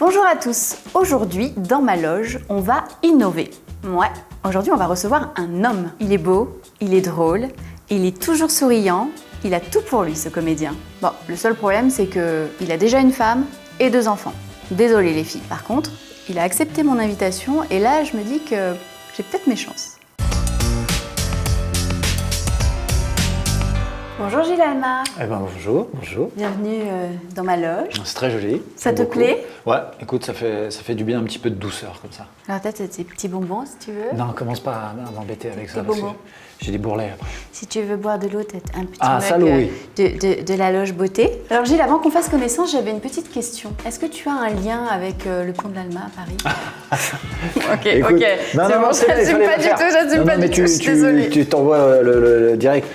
Bonjour à tous, aujourd'hui dans ma loge, on va innover. Ouais, aujourd'hui on va recevoir un homme. Il est beau, il est drôle, il est toujours souriant, il a tout pour lui ce comédien. Bon, le seul problème c'est qu'il a déjà une femme et 2 enfants. Désolée les filles, par contre, il a accepté mon invitation et là je me dis que j'ai peut-être mes chances. Bonjour Gilles Alma. Eh ben bonjour. Bienvenue dans ma loge. C'est très joli. Ça te plaît? Ouais, écoute, ça fait du bien un petit peu de douceur comme ça. Alors peut-être tes petits bonbons si tu veux. Non, commence pas à m'embêter avec ça. Des Parce que bonbons. j'ai des bourrelets après. Si tu veux boire de l'eau, peut-être un petit ça, mug oui. de la loge beauté. Alors Gilles, avant qu'on fasse connaissance, j'avais une petite question. Est-ce que tu as un lien avec le pont de l'Alma à Paris? Ok, Écoute, ok. Non, C'est non, bon, c'est vrai, il fallait pas le du faire. tout, j'assume pas mais du tout, je suis désolée. tu t'envoies le direct.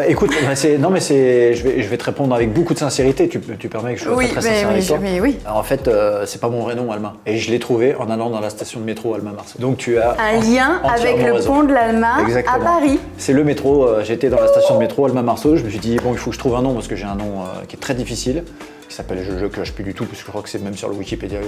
Écoute, je vais te répondre avec beaucoup de sincérité. Tu permets que je sois très sincère avec toi. Oui. Alors, en fait, c'est pas mon vrai nom, Alma. Et je l'ai trouvé en allant dans la station de métro Alma-Marseille. Donc tu as Un lien avec le raison. pont de l'Alma Exactement. à Paris. C'est le métro, j'étais dans la station de métro Alma-Marceau, je me suis dit bon il faut que je trouve un nom parce que j'ai un nom qui est très difficile, qui s'appelle, je le coche plus du tout parce que je crois que c'est même sur le Wikipédia,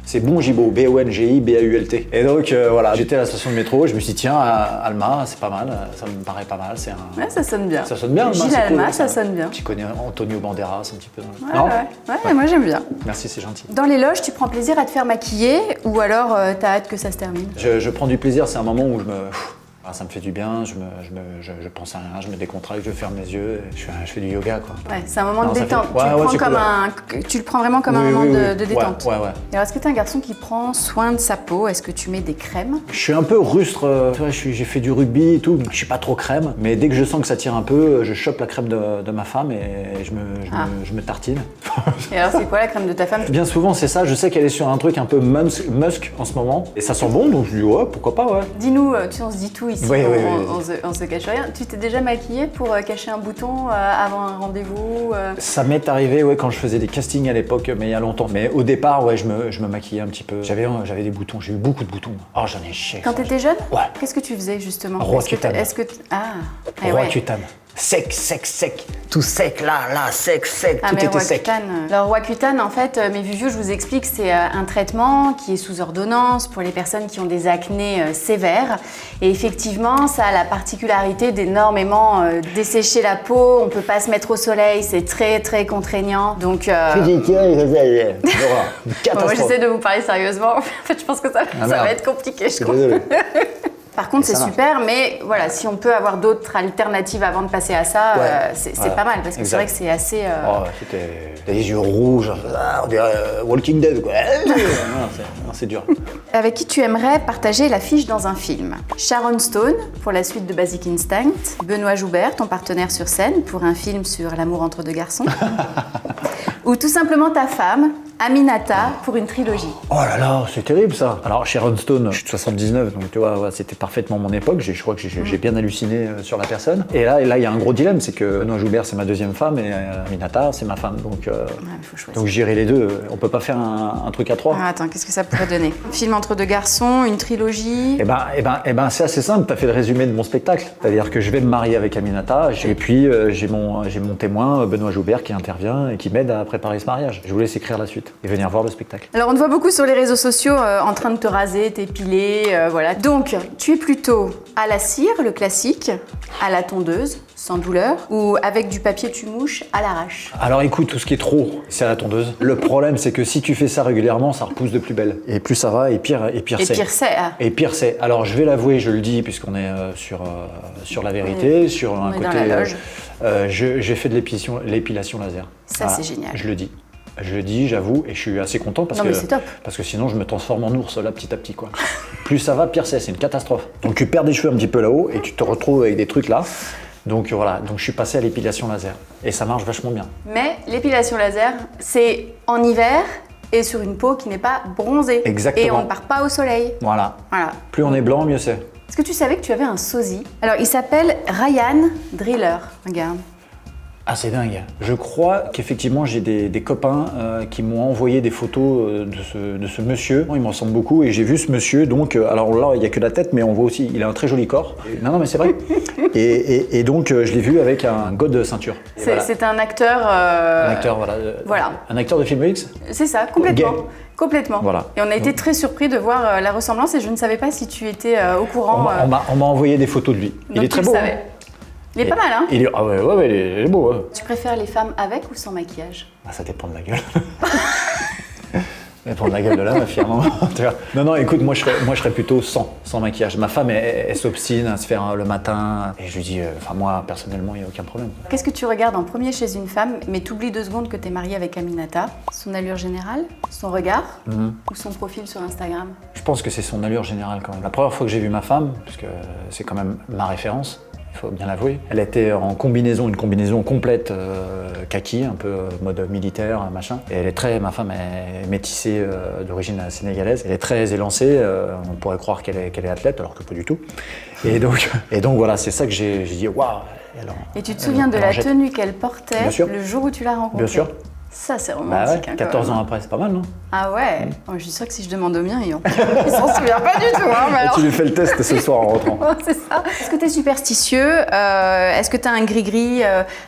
c'est Bongibault, B-O-N-G-I-B-A-U-L-T. Et donc voilà, j'étais à la station de métro, je me suis dit tiens Alma c'est pas mal, ça me paraît pas mal, c'est un... Ouais, ça sonne bien. Ça sonne bien Alma, Gilles c'est Alma, cool, ça sonne bien. Tu connais Antonio Banderas un petit peu. Ouais, moi j'aime bien. Merci, c'est gentil. Dans les loges, tu prends plaisir à te faire maquiller ou alors t'as hâte que ça se termine? Je prends du plaisir, c'est un moment où ça me fait du bien, je pense à rien, je me décontracte, je ferme les yeux, et je fais du yoga quoi. Ouais, c'est un moment de ça détente. fait- Tu le prends vraiment comme un Oui, moment oui, de oui. détente. Ouais. Alors, est-ce que tu es un garçon qui prend soin de sa peau? Est-ce que tu mets des crèmes? Je suis un peu rustre, j'ai fait du rugby et tout, je suis pas trop crème, mais dès que je sens que ça tire un peu, je chope la crème de ma femme et je me tartine. Et alors, c'est quoi la crème de ta femme? Bien souvent c'est ça, je sais qu'elle est sur un truc un peu musk en ce moment, et ça sent bon, donc je dis ouais, pourquoi pas, ouais. Dis-nous, tu sais, on se dit tout ici, Oui. on se cache rien. Tu t'es déjà maquillée pour cacher un bouton avant un rendez-vous? Ça m'est arrivé quand je faisais des castings à l'époque, mais il y a longtemps. Mais au départ, je me maquillais un petit peu. J'avais des boutons, j'ai eu beaucoup de boutons. Oh, j'en ai chié. Quand t'étais jeune? Ouais. Qu'est-ce que tu faisais justement? Roaccutane. Roaccutane. Sec. Tout sec, là, sec. Tout était sec. Alors Roaccutane, en fait, mes vieux, je vous explique, c'est un traitement qui est sous ordonnance pour les personnes qui ont des acnés sévères. Et effectivement, ça a la particularité d'énormément dessécher la peau. On peut pas se mettre au soleil, c'est très très contraignant. Donc Moi, j'essaie de vous parler sérieusement. En fait, je pense que ça va être compliqué, je crois. Désolé. Par contre, c'est super, mais voilà, si on peut avoir d'autres alternatives avant de passer à ça, c'est pas mal, parce que c'est vrai que c'est assez... T'as les yeux rouges, on dirait Walking Dead, quoi. Non, c'est dur. Avec qui tu aimerais partager l'affiche dans un film? Sharon Stone, pour la suite de Basic Instinct. Benoît Joubert, ton partenaire sur scène, pour un film sur l'amour entre 2 garçons. Ou tout simplement ta femme, Aminata, pour une trilogie. Oh là là, c'est terrible ça. Alors Sharon Stone, je suis de 79, donc tu vois, c'était parfaitement mon époque. Je crois que j'ai bien halluciné sur la personne. Et là, il y a un gros dilemme, c'est que Benoît Joubert, c'est ma 2e femme et Aminata, c'est ma femme. Donc j'irai les deux. On peut pas faire un truc à 3. Ah, attends, qu'est-ce que ça pourrait donner? Film entre 2 garçons, une trilogie? Eh ben, c'est assez simple. T'as fait le résumé de mon spectacle. C'est-à-dire que je vais me marier avec Aminata et puis j'ai mon témoin Benoît Joubert qui intervient et qui m'aide à préparer ce mariage. Je vous laisse écrire la suite et venir voir le spectacle. Alors on te voit beaucoup sur les réseaux sociaux en train de te raser, t'épiler, voilà. Donc tu es plutôt à la cire, le classique, à la tondeuse, sans douleur, ou avec du papier tu mouches à l'arrache? Alors écoute, tout ce qui est trop, c'est à la tondeuse. Le problème, c'est que si tu fais ça régulièrement, ça repousse de plus belle. Et plus ça va, et pire c'est. Et pire c'est. Alors je vais l'avouer, je le dis, puisqu'on est sur la vérité, sur un côté... dans la loge. J'ai fait de l'épilation laser. Ça, c'est génial. Je le dis, j'avoue, et je suis assez content parce mais c'est top. Parce que sinon je me transforme en ours là petit à petit quoi. Plus ça va, pire c'est une catastrophe. Donc tu perds des cheveux un petit peu là-haut et tu te retrouves avec des trucs là. Donc voilà, donc je suis passé à l'épilation laser et ça marche vachement bien. Mais l'épilation laser, c'est en hiver et sur une peau qui n'est pas bronzée. Exactement. Et on ne part pas au soleil. Voilà. Plus on est blanc, mieux c'est. Est-ce que tu savais que tu avais un sosie? Alors il s'appelle Ryan Driller, regarde. Ah, c'est dingue. Je crois qu'effectivement, j'ai des copains qui m'ont envoyé des photos de ce monsieur. Il me ressemble beaucoup et j'ai vu ce monsieur. Donc, alors là, il n'y a que la tête, mais on voit aussi, il a un très joli corps. Non, mais c'est vrai. et donc, je l'ai vu avec un god de ceinture. C'est un acteur. Un acteur, voilà. Voilà. Un acteur de film X. C'est ça, complètement. Complètement. Voilà. Et on a été très surpris de voir la ressemblance et je ne savais pas si tu étais au courant. On m'a envoyé des photos de lui. Il est très beau. Hein. Il est pas mal, hein? Ah ouais, il est beau. Ouais. Tu préfères les femmes avec ou sans maquillage? Ça dépend de la gueule. Ça dépend de la gueule de la meuf, finalement. Non, écoute, moi je serais plutôt sans maquillage. Ma femme, elle s'obstine à se faire le matin. Et je lui dis, moi, personnellement, il n'y a aucun problème. Qu'est-ce que tu regardes en premier chez une femme, mais t'oublies 2 secondes que t'es mariée avec Aminata? Son allure générale? Son regard? Ou son profil sur Instagram? Je pense que c'est son allure générale quand même. La première fois que j'ai vu ma femme, parce que c'est quand même ma référence, il faut bien l'avouer. Elle était en combinaison, une combinaison complète kaki, un peu mode militaire, machin. Et ma femme est métissée d'origine sénégalaise. Elle est très élancée, on pourrait croire qu'elle est athlète, alors que pas du tout. Et donc voilà, c'est ça que j'ai dit, waouh. Et tu te souviens de la tenue qu'elle portait le jour où tu l'as rencontrée? Bien sûr. Ça, c'est romantique. 14 ans après, c'est pas mal, non? Ah ouais. Je suis sûre que si je demande au mien, il s'en souvient pas du tout. Hein, alors... Tu lui fais le test ce soir en rentrant. C'est ça. Est-ce que tu es superstitieux? Est-ce que tu as un gris-gris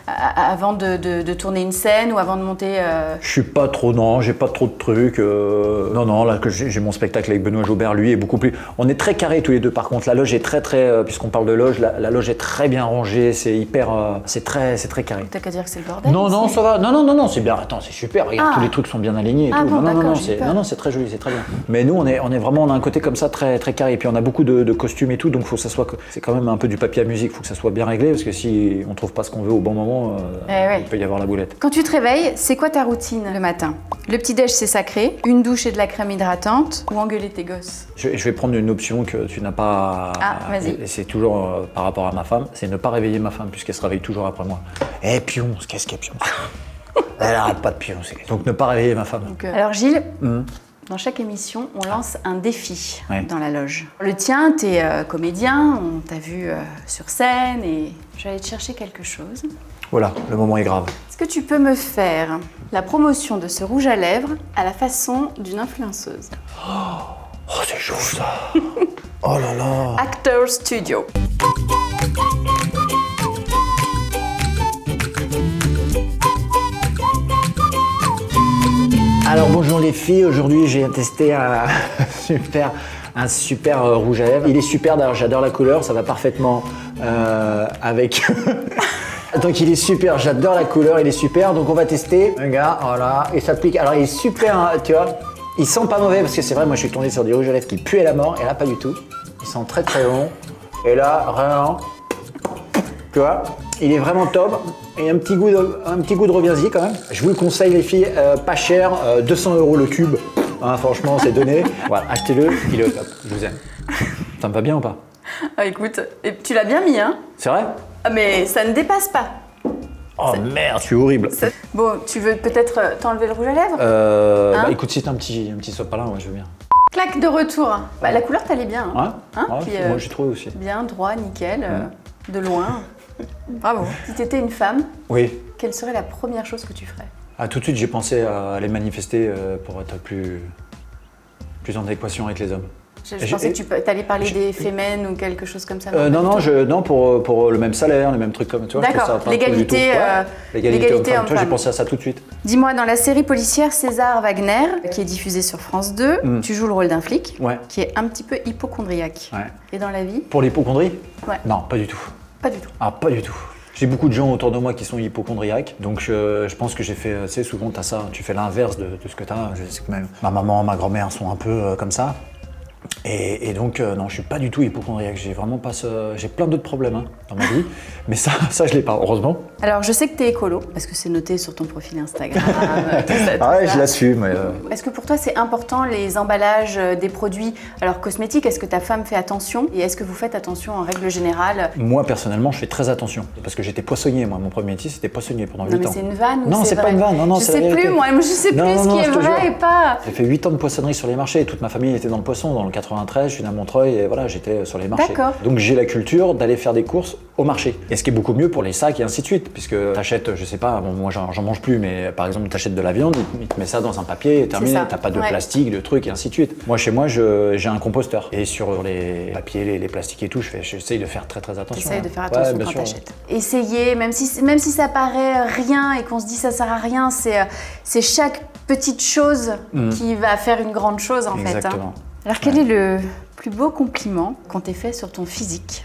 avant de tourner une scène ou avant de monter Je suis pas trop, non, j'ai pas trop de trucs. Non, là que j'ai mon spectacle avec Benoît Jobert, lui est beaucoup plus... On est très carrés tous les deux, par contre. La loge est très, puisqu'on parle de loge, la loge est très bien rangée, c'est hyper... c'est très carré. T'as qu'à dire que c'est le bordel? Non, ça va. Non, c'est bien. Attends, c'est super. Regarde, tous les trucs sont bien alignés et tout. Bon, non, c'est très joli, c'est très bien. Mais nous, on est vraiment, on a un côté comme ça très carré. Et puis on a beaucoup de costumes et tout, donc faut que ça soit, c'est quand même un peu du papier à musique. Faut que ça soit bien réglé parce que si on trouve pas ce qu'on veut au bon moment, il peut y avoir la boulette. Quand tu te réveilles, c'est quoi ta routine le matin? Le petit déj, c'est sacré. Une douche et de la crème hydratante ou engueuler tes gosses? Je vais prendre une option que tu n'as pas. Vas-y. Et c'est toujours par rapport à ma femme, c'est ne pas réveiller ma femme puisqu'elle se réveille toujours après moi. Pionce, qu'est-ce qu'il y a pionce? Elle arrête pas de pioncer. Donc ne pas réveiller ma femme. Alors Gilles, dans chaque émission, on lance un défi dans la loge. Le tien, t'es comédien, on t'a vu sur scène et je vais aller te chercher quelque chose. Voilà, le moment est grave. Est-ce que tu peux me faire la promotion de ce rouge à lèvres à la façon d'une influenceuse? Oh, c'est chaud ça. Oh là là. Actor Studio. Alors bonjour les filles, aujourd'hui j'ai testé un super rouge à lèvres. Il est super d'ailleurs, j'adore la couleur, ça va parfaitement avec... Donc il est super, j'adore la couleur, il est super. Donc on va tester. Regarde, voilà, il s'applique. Alors il est super, hein, tu vois. Il sent pas mauvais parce que c'est vrai, moi je suis tombé sur des rouges à lèvres qui puaient la mort et là pas du tout. Il sent très bon. Et là, vraiment, tu vois, il est vraiment top. Et un petit goût de reviens-y quand même. Je vous le conseille les filles, pas cher, 200 € le tube. Hein, franchement, c'est donné. Voilà, achetez-le, il est au top. Je vous aime. Ça me va bien ou pas? Écoute, tu l'as bien mis, hein? C'est vrai? Mais ça ne dépasse pas. Oh merde, je suis horrible. Bon, tu veux peut-être t'enlever le rouge à lèvres? Bah écoute, si t'as un petit sopalin, ouais, je veux bien. Claque de retour. Bah, la couleur t'allait bien. Hein? Hein? Puis, moi j'ai trouvé aussi. Bien, droit, nickel, de loin. Bravo. Si t'étais une femme, quelle serait la première chose que tu ferais? Tout de suite, j'ai pensé à aller manifester pour être plus en adéquation avec les hommes. Je pensais que tu allais parler des fémènes ou quelque chose comme ça. Non, pour le même salaire, les mêmes trucs comme toi. D'accord, l'égalité homme-femme. Toi, j'ai pensé à ça tout de suite. Dis-moi, dans la série policière César Wagner, qui est diffusée sur France 2, tu joues le rôle d'un flic qui est un petit peu hypocondriaque. Ouais. Et dans la vie? Pour l'hypocondrie? Ouais. Non, pas du tout. Pas du tout? Ah, pas du tout. J'ai beaucoup de gens autour de moi qui sont hypocondriaques, donc je pense que j'ai fait, tu sais, souvent t'as ça, tu fais l'inverse de ce que t'as. Je sais que même ma maman, ma grand-mère sont un peu comme ça. Et donc, non, je suis pas du tout hypocondriaque. J'ai vraiment pas j'ai plein d'autres problèmes dans ma vie, mais ça je l'ai pas, heureusement. Alors, je sais que t'es écolo, parce que c'est noté sur ton profil Instagram. tout ça. Je l'assume. Est-ce que pour toi, c'est important les emballages des produits, alors cosmétiques? Est-ce que ta femme fait attention? Et est-ce que vous faites attention en règle générale? Moi, personnellement, je fais très attention, parce que j'étais poissonnier. Moi, mon premier métier, c'était poissonnier pendant 8 ans. Non, mais c'est une vanne ou non, c'est pas une vanne. Non, je sais plus, moi, je sais plus ce qui est vrai et pas. J'ai fait 8 ans de poissonnerie sur les marchés. Et toute ma famille était dans le poisson, dans le 93, je suis né à Montreuil et voilà, j'étais sur les marchés. D'accord. Donc j'ai la culture d'aller faire des courses au marché. Et ce qui est beaucoup mieux pour les sacs et ainsi de suite, puisque t'achètes, je sais pas, bon, moi j'en mange plus, mais par exemple t'achètes de la viande, il te met ça dans un papier et terminé, t'as pas de plastique, de trucs et ainsi de suite. Moi chez moi j'ai un composteur et sur les papiers, les plastiques et tout, j'essaye de faire très attention. J'essaye de faire attention quand t'achètes. Essayez, même si ça paraît rien et qu'on se dit ça sert à rien, c'est chaque petite chose qui va faire une grande chose en fait. Exactement. Alors quel est le plus beau compliment qu'on t'ait fait sur ton physique?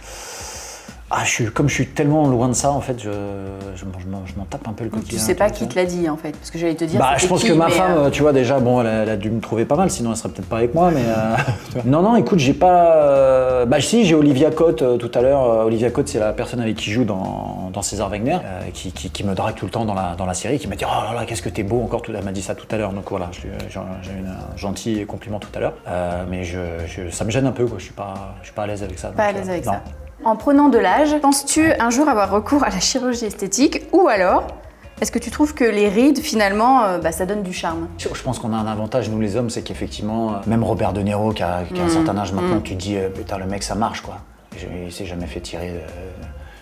Ah, comme je suis tellement loin de ça, en fait, je m'en tape un peu le Donc, quotidien. tu sais pas qui te l'a dit en fait, parce que j'allais te dire. Bah, je pense que ma femme, tu vois, déjà, bon, elle a dû me trouver pas mal, sinon elle serait peut-être pas avec moi, mais. Non, écoute, j'ai pas. Bah, si, j'ai Olivia Cotte tout à l'heure. Olivia Cotte, c'est la personne avec qui joue dans César Wagner, qui me drague tout le temps dans la série, qui m'a dit oh là là, qu'est-ce que t'es beau encore. Elle m'a dit ça tout à l'heure, donc voilà, j'ai eu un gentil compliment tout à l'heure, mais ça me gêne un peu, quoi. Je suis pas à l'aise avec ça. Pas à l'aise avec ça. En prenant de l'âge, penses-tu un jour avoir recours à la chirurgie esthétique ou alors est-ce que tu trouves que les rides finalement ça donne du charme? Je pense qu'on a un avantage nous les hommes, c'est qu'effectivement même Robert De Niro qui a un certain âge maintenant, tu te dis putain le mec ça marche quoi. Il s'est jamais fait tirer.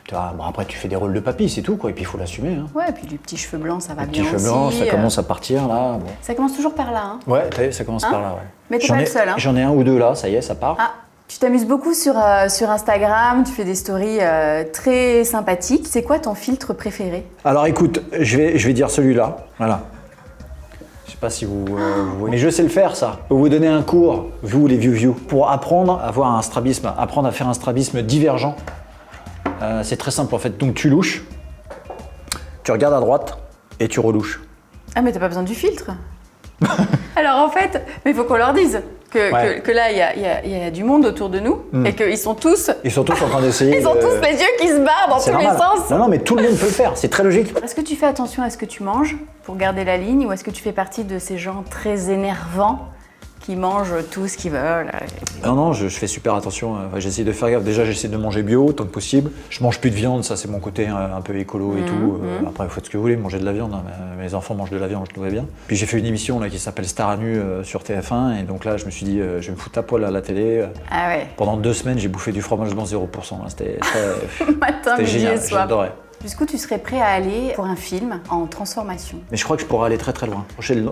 Tu vois, bon, après tu fais des rôles de papy, c'est tout quoi, et puis il faut l'assumer. Hein. Ouais, et puis les petits cheveux blancs ça va bien aussi. Les petits cheveux blancs, ça commence à partir là. Bon. Ça commence toujours par là. Hein. Ouais, ça commence par là. Ouais. Mais t'es pas le seul. Hein. J'en ai un ou deux là, ça y est, ça part. Ah. Tu t'amuses beaucoup sur Instagram, tu fais des stories très sympathiques. C'est quoi ton filtre préféré? Alors écoute, je vais dire celui-là, voilà. Je sais pas si vous voyez, mais je sais le faire ça. Je vais vous donner un cours, vous les vieux, pour apprendre à avoir un strabisme, apprendre à faire un strabisme divergent. C'est très simple en fait, donc tu louches, tu regardes à droite et tu relouches. Ah mais t'as pas besoin du filtre. Alors en fait, mais il faut qu'on leur dise que là il y a du monde autour de nous et qu'ils sont tous. Ils sont tous en train d'essayer. Ils ont tous les yeux qui se barrent dans tous les sens. Non mais tout le monde peut le faire, c'est très logique. Est-ce que tu fais attention à ce que tu manges pour garder la ligne ou est-ce que tu fais partie de ces gens très énervants qui mangent tout ce qu'ils veulent? Non, je fais super attention. J'essaie de faire gaffe. Déjà, j'essaie de manger bio autant que possible. Je mange plus de viande, ça c'est mon côté un peu écolo et tout. Après, vous faites ce que vous voulez, manger de la viande. Mes enfants mangent de la viande, je trouve bien. Puis j'ai fait une émission là, qui s'appelle Star à nu sur TF1 et donc là, je me suis dit, je vais me foutre à poil à la télé. Ah ouais. Pendant 2 semaines, j'ai bouffé du fromage blanc 0%. C'était matin, midi génial, et soir. j'adorais. Jusqu'où tu serais prêt à aller pour un film en transformation? Mais je crois que je pourrais aller très très loin.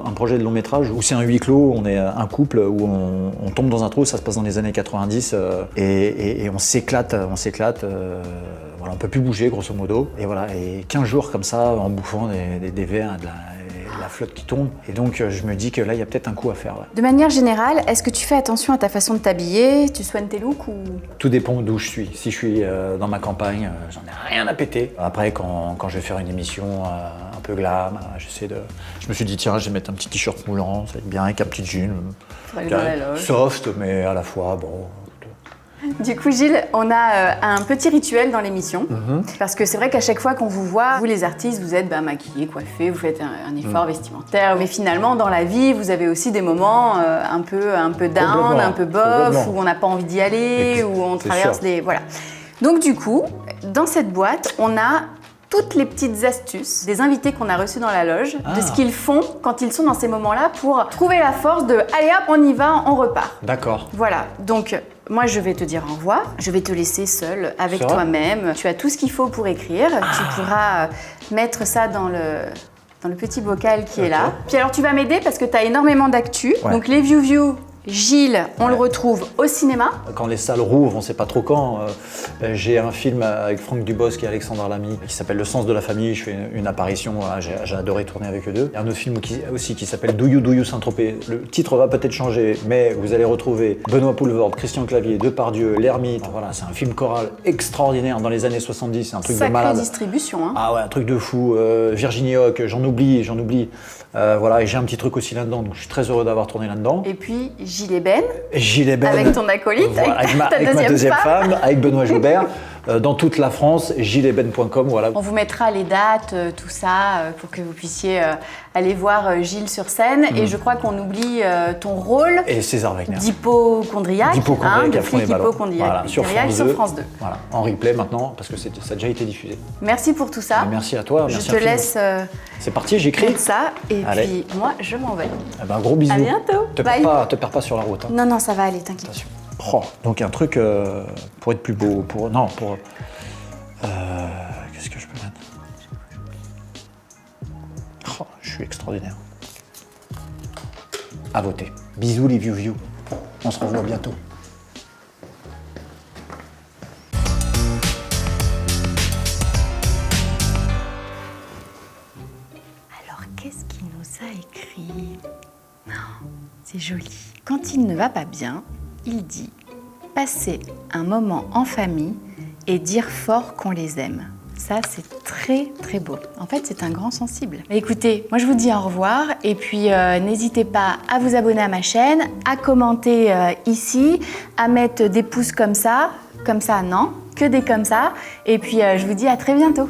Un projet de long métrage où c'est un huis clos, on est un couple où on tombe dans un trou, ça se passe dans les années 90 et on s'éclate, voilà, on peut plus bouger grosso modo. Et voilà, et 15 jours comme ça en bouffant des verres, de la flotte qui tombe. Et donc je me dis que là il y a peut-être un coup à faire. Ouais. De manière générale, est-ce que tu fais attention à ta façon de t'habiller? Tu soignes tes looks ou... Tout dépend d'où je suis. Si je suis dans ma campagne, j'en ai rien à péter. Après quand je vais faire une émission un peu glam, je me suis dit tiens je vais mettre un petit t-shirt moulant, ça va être bien avec un petit jean. Soft mais à la fois bon. Du coup, Gilles, on a un petit rituel dans l'émission. Parce que c'est vrai qu'à chaque fois qu'on vous voit, vous les artistes, vous êtes maquillés, coiffés, vous faites un effort vestimentaire. Mais finalement, dans la vie, vous avez aussi des moments un peu down, un peu bof, où on n'a pas envie d'y aller, où on traverse des... Voilà. Donc du coup, dans cette boîte, on a toutes les petites astuces des invités qu'on a reçus dans la loge, de ce qu'ils font quand ils sont dans ces moments-là pour trouver la force de « allez hop, on y va, on repart ». D'accord. Voilà, donc moi je vais te dire au revoir, je vais te laisser seul avec toi-même. Tu as tout ce qu'il faut pour écrire, tu pourras mettre ça dans le petit bocal qui est là. Puis alors tu vas m'aider parce que tu as énormément d'actu, donc les view. Gilles, on le retrouve au cinéma. Quand les salles rouvrent, on ne sait pas trop quand. J'ai un film avec Franck Dubosc et Alexandre Lamy qui s'appelle Le sens de la famille. Je fais une apparition, j'ai adoré tourner avec eux deux. Il y a un autre film aussi qui s'appelle Do You Saint-Tropez. Le titre va peut-être changer, mais vous allez retrouver Benoît Poulvorde, Christian Clavier, Depardieu, L'Ermite. Voilà, c'est un film choral extraordinaire dans les années 70, c'est un truc de malade. Sacrée distribution, hein. Ah ouais, un truc de fou. Virginie Hoc, j'en oublie. Voilà, et j'ai un petit truc aussi là-dedans, donc je suis très heureux d'avoir tourné là-dedans. Et puis Gilles Eben, avec ton acolyte, voilà, avec ma deuxième femme, avec Benoît Joubert, dans toute la France, gilleseben.com, voilà. On vous mettra les dates, tout ça, pour que vous puissiez aller voir Gilles sur scène. Et je crois qu'on oublie ton rôle d'hypochondriaque, de flic hypochondriaque, sur France 2. Voilà, en replay maintenant, parce que ça a déjà été diffusé. Merci pour tout ça. Et merci à toi. Je te laisse. C'est parti, j'écris. Ça, et puis moi, je m'en vais. Eh ben, gros bisous. À bientôt. Te perds pas sur la route. Hein. Non, ça va aller, t'inquiète. Attention. Oh, donc un truc pour être plus beau, qu'est-ce que je peux mettre? Oh, je suis extraordinaire. À voter. Bisous les vieux. On se revoit bientôt. Alors, qu'est-ce qu'il nous a écrit? c'est joli. Quand il ne va pas bien, il dit « passer un moment en famille et dire fort qu'on les aime ». Ça, c'est très très beau. En fait, c'est un grand sensible. Mais écoutez, moi je vous dis au revoir et puis n'hésitez pas à vous abonner à ma chaîne, à commenter ici, à mettre des pouces comme ça non, que des comme ça. Et puis je vous dis à très bientôt.